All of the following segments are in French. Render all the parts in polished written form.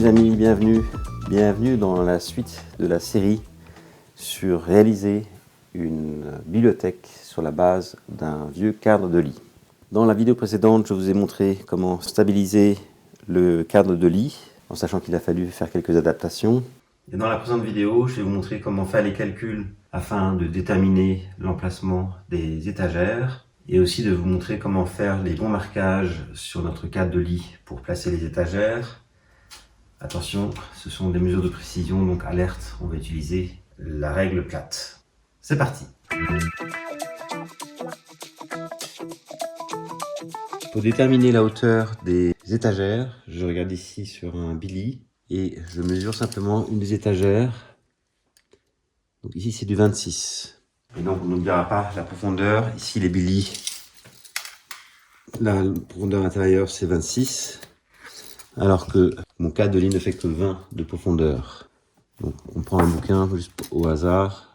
les amis, bienvenue dans la suite de la série sur réaliser une bibliothèque sur la base d'un vieux cadre de lit. Dans la vidéo précédente, je vous ai montré comment stabiliser le cadre de lit, en sachant qu'il a fallu faire quelques adaptations. Et dans la présente vidéo, je vais vous montrer comment faire les calculs afin de déterminer l'emplacement des étagères et aussi de vous montrer comment faire les bons marquages sur notre cadre de lit pour placer les étagères. Attention, ce sont des mesures de précision, donc alerte, on va utiliser la règle plate. C'est parti! Pour déterminer la hauteur des étagères, je regarde ici sur un Billy et je mesure simplement une des étagères. Donc ici c'est du 26. Et donc on n'oubliera pas la profondeur. Ici les Billy, la profondeur intérieure c'est 26. Alors que mon cadre de lit ne fait que 20 de profondeur. Donc on prend un bouquin juste au hasard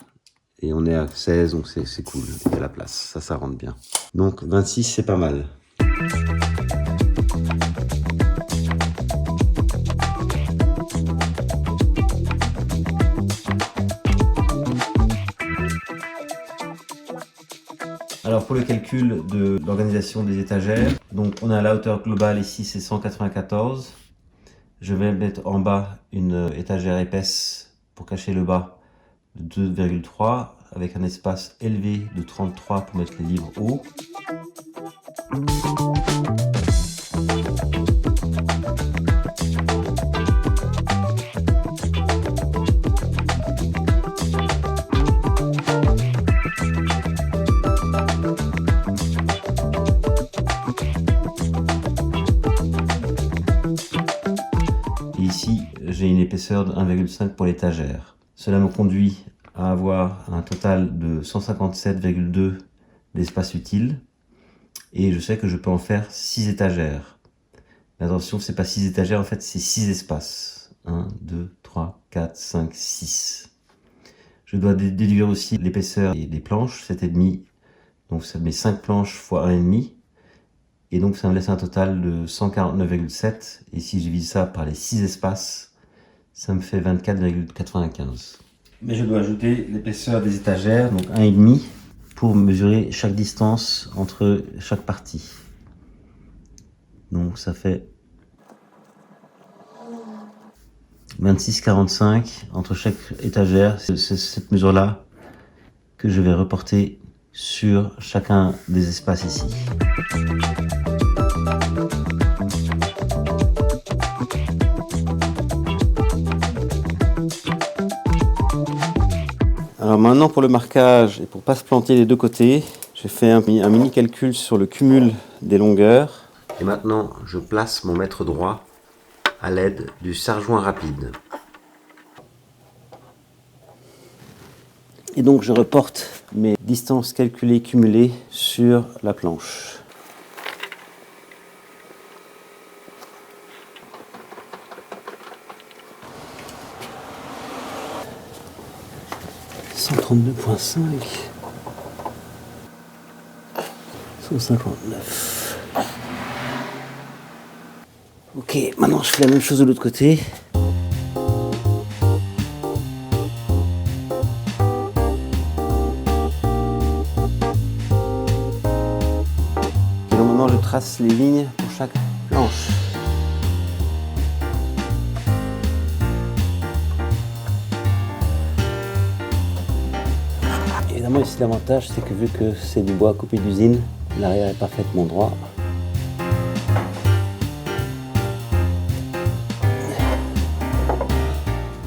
et on est à 16, donc c'est cool, il y a la place, ça rentre bien. Donc 26 c'est pas mal. Alors pour le calcul de l'organisation des étagères, donc on a la hauteur globale ici c'est 194. Je vais mettre en bas une étagère épaisse pour cacher le bas de 2,3 avec un espace élevé de 33 pour mettre les livres hauts. Ici, j'ai une épaisseur de 1,5 pour l'étagère. Cela me conduit à avoir un total de 157,2 d'espace utile. Et je sais que je peux en faire 6 étagères. Mais attention, c'est pas 6 étagères, en fait, c'est 6 espaces. 1, 2, 3, 4, 5, 6. Je dois déduire aussi l'épaisseur des planches, 7,5. Donc ça met 5 planches fois 1,5. Et donc ça me laisse un total de 149,7. Et si je divise ça par les 6 espaces, ça me fait 24,95. Mais je dois ajouter l'épaisseur des étagères, donc 1,5, pour mesurer chaque distance entre chaque partie. Donc ça fait 26,45 entre chaque étagère. C'est cette mesure-là que je vais reporter sur chacun des espaces ici. Alors maintenant pour le marquage et pour pas se planter des deux côtés, j'ai fait un mini calcul sur le cumul des longueurs. Et maintenant je place mon mètre droit à l'aide du serre-joint rapide. Et donc je reporte mes distances calculées cumulées sur la planche. « 132,5 » 159. Ok, maintenant je fais la même chose de l'autre côté. Et donc maintenant je trace les lignes pour chaque planche. Évidemment ici l'avantage c'est que vu que c'est du bois coupé d'usine, l'arrière est parfaitement droit.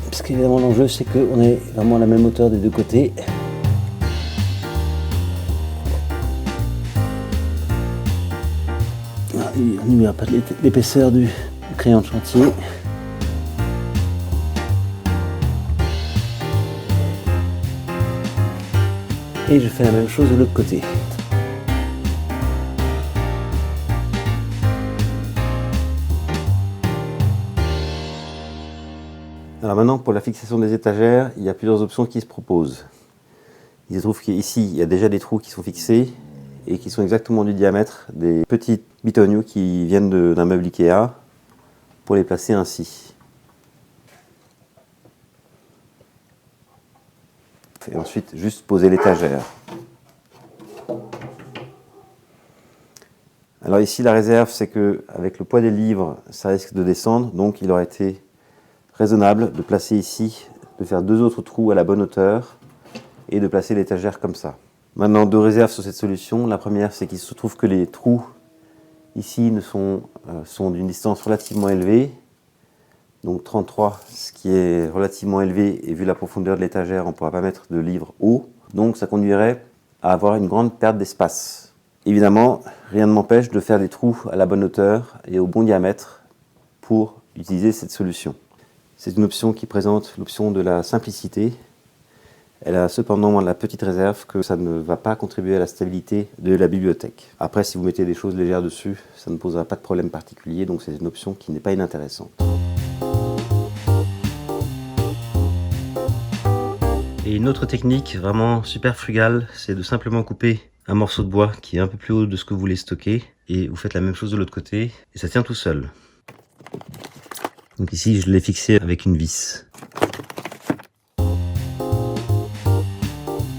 Parce qu'évidemment l'enjeu c'est qu'on ait vraiment la même hauteur des deux côtés. On n'oubliera pas l'épaisseur du crayon de chantier. Et je fais la même chose de l'autre côté. Alors maintenant, pour la fixation des étagères, il y a plusieurs options qui se proposent. Il se trouve qu'ici, il y a déjà des trous qui sont fixés et qui sont exactement du diamètre des petits bitoniaux qui viennent d'un meuble Ikea pour les placer ainsi. et ensuite juste poser l'étagère. Alors ici la réserve, c'est que avec le poids des livres, ça risque de descendre, donc il aurait été raisonnable de placer ici, de faire 2 autres trous à la bonne hauteur et de placer l'étagère comme ça. Maintenant 2 réserves sur cette solution. La première, c'est qu'il se trouve que les trous ici sont d'une distance relativement élevée, donc 33, ce qui est relativement élevé, et vu la profondeur de l'étagère, on ne pourra pas mettre de livres haut, donc ça conduirait à avoir une grande perte d'espace. Évidemment, rien ne m'empêche de faire des trous à la bonne hauteur et au bon diamètre pour utiliser cette solution. C'est une option qui présente l'option de la simplicité. Elle a cependant la petite réserve que ça ne va pas contribuer à la stabilité de la bibliothèque. Après, si vous mettez des choses légères dessus, ça ne posera pas de problème particulier, donc c'est une option qui n'est pas inintéressante. Et une autre technique vraiment super frugale, c'est de simplement couper un morceau de bois qui est un peu plus haut de ce que vous voulez stocker, et vous faites la même chose de l'autre côté, et ça tient tout seul. Donc ici, je l'ai fixé avec une vis.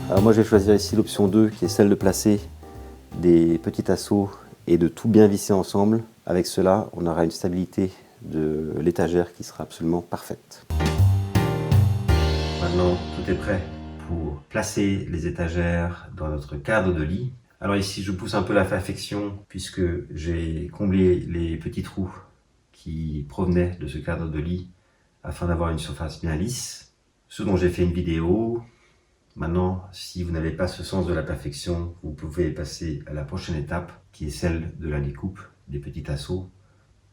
Alors moi, je vais choisir ici l'option 2, qui est celle de placer des petits tasseaux et de tout bien visser ensemble. Avec cela, on aura une stabilité de l'étagère qui sera absolument parfaite. Maintenant, tout est prêt pour placer les étagères dans notre cadre de lit. Alors ici, je pousse un peu la perfection puisque j'ai comblé les petits trous qui provenaient de ce cadre de lit afin d'avoir une surface bien lisse, ce dont j'ai fait une vidéo. Maintenant, si vous n'avez pas ce sens de la perfection, vous pouvez passer à la prochaine étape qui est celle de la découpe des petits tasseaux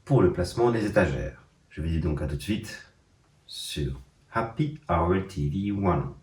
pour le placement des étagères. Je vous dis donc à tout de suite sur Happy Hour TV 1.